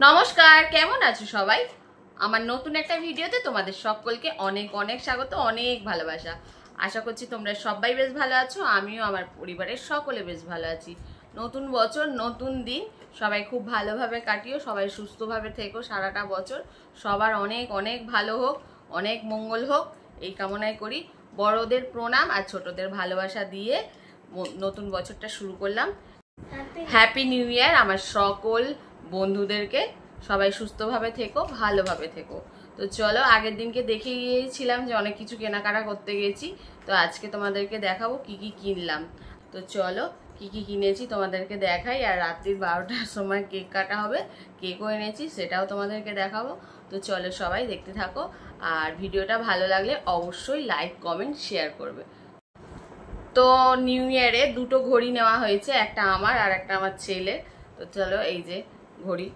নমস্কার, কেমন আছো সবাই? আমার নতুন একটা ভিডিওতে তোমাদের সকলকে অনেক অনেক স্বাগত, অনেক ভালোবাসা। আশা করছি তোমরা সবাই বেশ ভালো আছো, আমিও আমার পরিবারের সকলে বেশ ভালো আছি। নতুন বছর, নতুন দিন, সবাই খুব ভালোভাবে কাটিও, সবাই সুস্থভাবে থেকো সারাটা বছর। সবার অনেক অনেক ভালো হোক, অনেক মঙ্গল হোক, এই কামনাই করি। বড়দের প্রণাম আর ছোটদের ভালোবাসা দিয়ে নতুন বছরটা শুরু করলাম। হ্যাপি নিউ ইয়ার আমার সকল বন্ধুদেরকে। সবাই সুস্থভাবে থেকো, ভালোভাবে থেকো। তো চলো, আগের দিনকে দেখে গিয়েছিলাম যে অনেক কিছু কেনাকাটা করতে গেছি, তো আজকে তোমাদেরকে দেখাবো কি কি কিনলাম। তো চলো, কি কি কিনেছি তোমাদেরকে দেখাই। আর রাত্রির 12টার সময় কেক কাটা হবে, কেকও এনেছি, সেটাও তোমাদেরকে দেখাবো। তো চলো, সবাই দেখতে থাকো। আর ভিডিওটা ভালো লাগলে অবশ্যই লাইক, কমেন্ট, শেয়ার করবে। তো নিউ ইয়ারে দুটো ঘড়ি নেওয়া হয়েছে, একটা আমার আর একটা আমার ছেলে। তো চলো, এই যে ঘড়ি,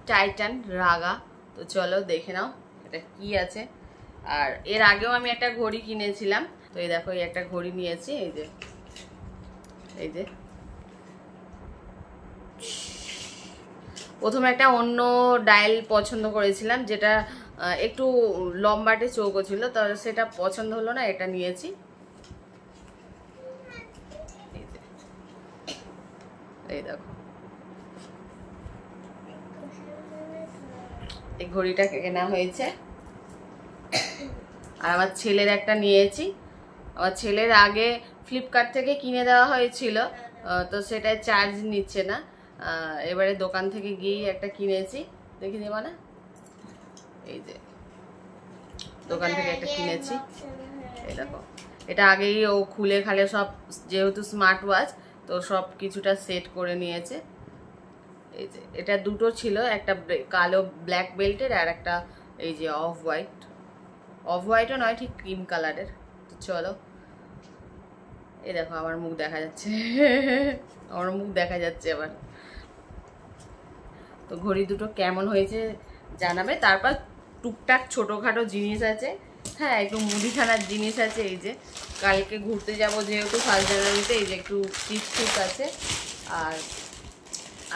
টাইটান রাগা। তো চলো দেখে নাও এটা কি আছে। আর এর আগেও আমি একটা ঘড়ি কিনেছিলাম। তো এই দেখো, এই একটা ঘড়ি নিয়েছি। এই যে প্রথমে একটা অন্য ডায়াল পছন্দ করেছিলাম, যেটা একটু লম্বাটে চৌকো ছিল, তো সেটা পছন্দ হলো না, এটা নিয়েছি। এই দেখো, এই ঘড়িটা কেনা হয়েছে। আর আমার ছেলের একটা নিয়েছি। আমার ছেলের আগে ফ্লিপকার্ট থেকে কিনে দেওয়া হয়েছিল, তো সেটাই চার্জ নিচ্ছে না। এবারে দোকান থেকে গিয়েই একটা কিনেছি, দেখি দেবা না? এই যে দোকান থেকে একটা কিনেছি। এই দেখো, এটা আগেই ও খুলে খালে সব, যেহেতু স্মার্ট ওয়াচ, তো সব কিছুটা সেট করে নিয়েছে। এই যে এটা দুটো ছিল, একটা কালো ব্ল্যাক বেল্টের আর একটা এই যে অফ হোয়াইটও নয়, ঠিক ক্রিম কালারের। তো চলো, এই দেখো আমার মুখ দেখা যাচ্ছে আমার মুখ দেখা যাচ্ছে আবার। তো ঘড়ি দুটো কেমন হয়েছে জানাবে। তারপর টুকটাক ছোটোখাটো জিনিস আছে, হ্যাঁ, একটু মুদিখানার জিনিস আছে। এই যে কালকে ঘুরতে যাব যেহেতু 1 জানুয়ারিতে, এই যে একটু টিপ আছে।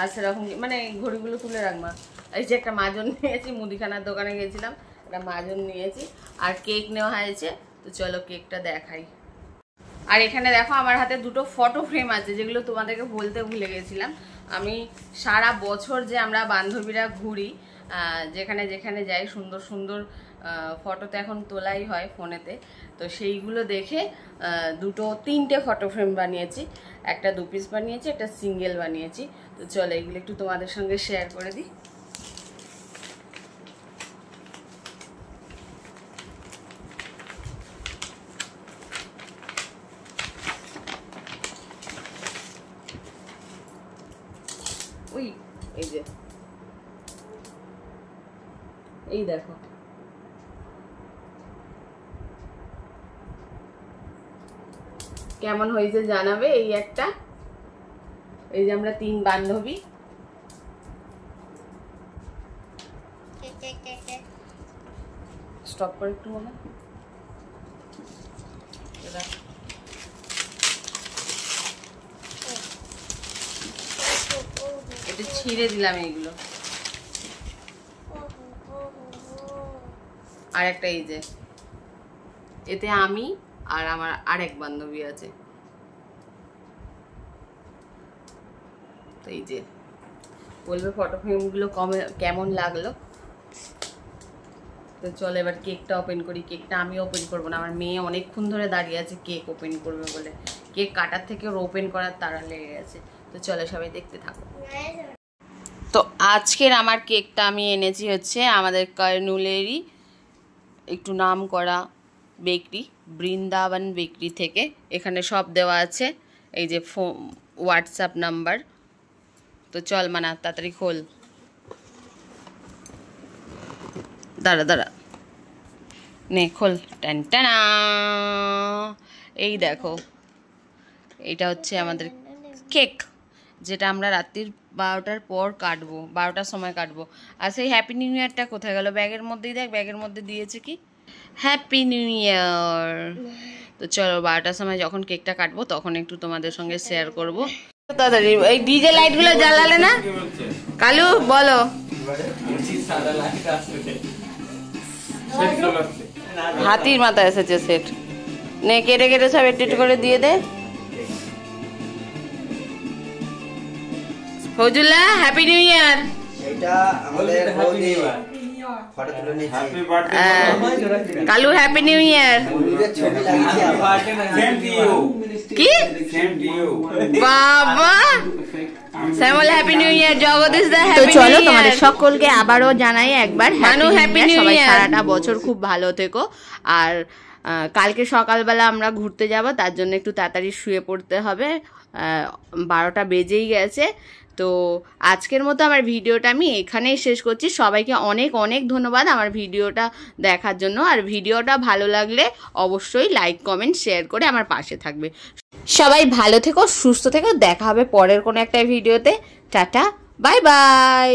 আর সেরকম মানে ঘড়িগুলো তুলে রাখবা। এই যে একটা মাজন নিয়েছি, মুদিখানার দোকানে গেছিলাম, একটা মাজন নিয়েছি। আর কেক নেওয়া হয়েছে। তো চলো কেকটা দেখাই। আর এখানে দেখো আমার হাতে দুটো ফটো ফ্রেম আছে, যেগুলো তোমাদেরকে বলতে ভুলে গেছিলাম। আমি সারা বছর যে আমরা বান্ধবীরা ঘুরি, যেখানে যেখানে যাই, সুন্দর সুন্দর ফটো তো এখন তোলাই হয় ফোনেতে। তো সেইগুলো দেখে তিনটে ফটো ফ্রেম বানিয়েছি। একটা 2 পিস বানিয়েছি, একটা সিঙ্গেল বানিয়েছি। তো চলো এগুলো একটু তোমাদের সঙ্গে শেয়ার করে দিই। ওই এই যে, এই দেখো, কেমন হয়েছে জানাবে। এই একটা, এই যে আমরা 3 বান্ধবী। স্টপ করে একটু মনে এটা ছিঁড়ে দিলাম এইগুলো। আর একটা এই যে, এতে আমি আর আমার আরেক বান্ধবী আছে। তো এই যে বলবে ফটো ফ্রেমগুলো কেমন লাগলো। তো চলো এবার কেকটা ওপেন করি। কেকটা আমি ওপেন করবো না, আমার মেয়ে অনেকক্ষণ ধরে দাঁড়িয়ে আছে কেক ওপেন করবে বলে। কেক কাটার থেকে ওর ওপেন করার তাড়া লেগে গেছে। তো চলো সবাই দেখতে থাকো। তো আজকের আমার কেকটা আমি এনেছি হচ্ছে আমাদের কার্নুলেরই একটু নাম করা বেকরি, বৃন্দাবন বেকরি থেকে। এখানে সব দেওয়া আছে, এই যে হোয়াটসঅ্যাপ নাম্বার। তো চল মানা, তাড়াতাড়ি খোল। দাঁড়া নে, খোল। টানা, এই দেখো, এইটা হচ্ছে আমাদের কেক, যেটা আমরা রাত্রির 12টার পর কাটবো, 12টার সময় কাটবো। আর সেই হ্যাপি নিউ ইয়ারটা কোথায় গেল? ব্যাগের মধ্যেই দেখ, ব্যাগের মধ্যে দিয়েছে কি হ্যাপি নিউ ইয়ার। তো চলো 12টার সময় যখন কেকটা কাটবো তখন একটু তোমাদের সঙ্গে শেয়ার করবো। তাড়াতাড়ি এই ডিজে লাইটগুলো জ্বালালে না? কালু বলো। হাতির মাথা এসেছে সেট, নে কেটে কেটে সব একটু একটু করে দিয়ে দে। ফজুল্লাহ হ্যাপি নিউ ইয়ার। এটা আমাদের বৌদি ফটো তুলে নিয়েছি। Happy birthday Kalu happy new year. ছবি লাগিয়েছি আবার। Same to you. কি সেম টু ইউ। বাবা Shyamal happy new year, Jagadish da happy new year. তো চলো তোমাদের সকলকে আবারও জানাই একবার হ্যাপি নিউ ইয়ার। সবাই সারাটা বছর খুব ভালো থেকো। আর কালকে সকালবেলা আমরা ঘুরতে যাব, তার জন্য একটু তাড়াতাড়ি শুয়ে পড়তে হবে, 12টা বেজেই গেছে। তো আজকের মতো আমার ভিডিওটা আমি এখানেই শেষ করছি। সবাইকে অনেক অনেক ধন্যবাদ আমার ভিডিওটা দেখার জন্য। আর ভিডিওটা ভালো লাগলে অবশ্যই লাইক কমেন্ট শেয়ার করে আমার পাশে থাকবে। সবাই ভালো থেকো, সুস্থ থেকো, দেখা হবে পরের কোনো একটা ভিডিওতে। Tata, bye bye.